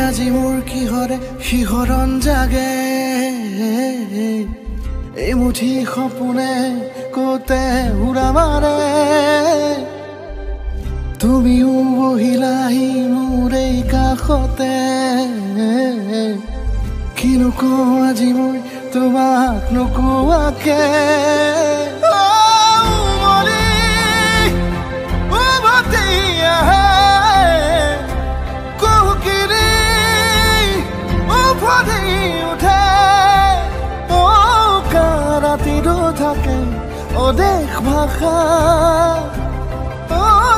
আজি মোৰ কিহৰে শিহৰণ জাগে এই মুঠি সপোনে কতে উৰা মাৰে তুমিও বহিলাহি মোৰ এই কাষতে কিনো কওঁ আজি মই তোমাক নোকোৱাকে দেশ ভাষা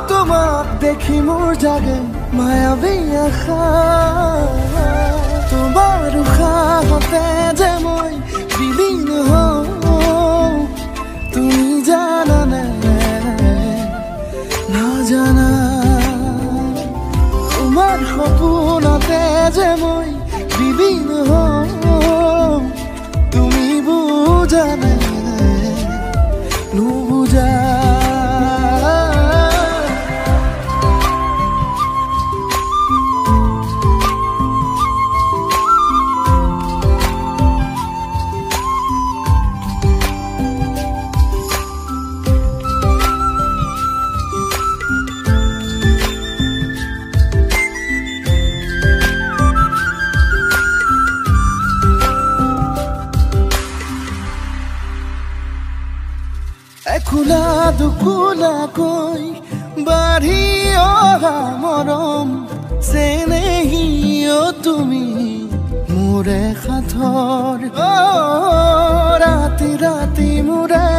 তোমাক দেখি মোৰ জাগে মায়াবী আশা তোমাৰ উশাহতে যে মই বিলীন হওঁ তুমি জানানে নাজানা তোমাৰ সপোনতে যে মই বিলীন হওঁ তুমি বুজানে নুবুজা খোলা দুখোলা কৈ বাঢ়ি অহা মৰম চেনেহিও তুমি মোৰে সাথৰ ৰাতি ৰাতি মোৰে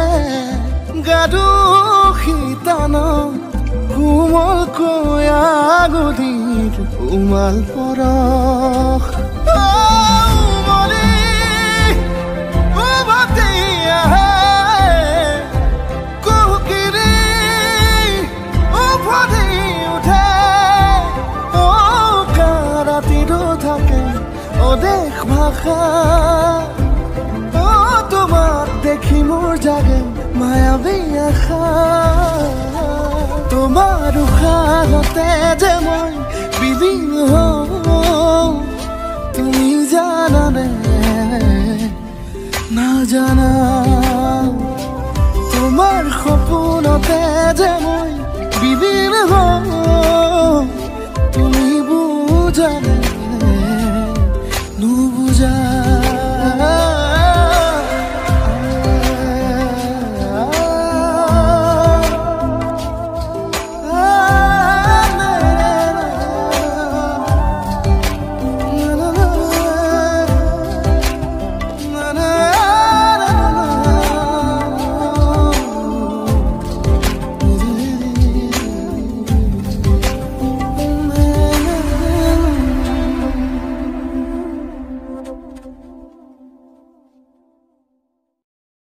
গাদু শীতান কোমলকৈ আগুলিৰ উমাল পৰশ দেশ ভাষা তোমাক দেখি মোৰ জাগে মায়াবী আশা তোমাৰ উশাহতে যে মই বিলীন হওঁ তুমি জানানে নাজানা তোমাৰ সপোনতে যে মই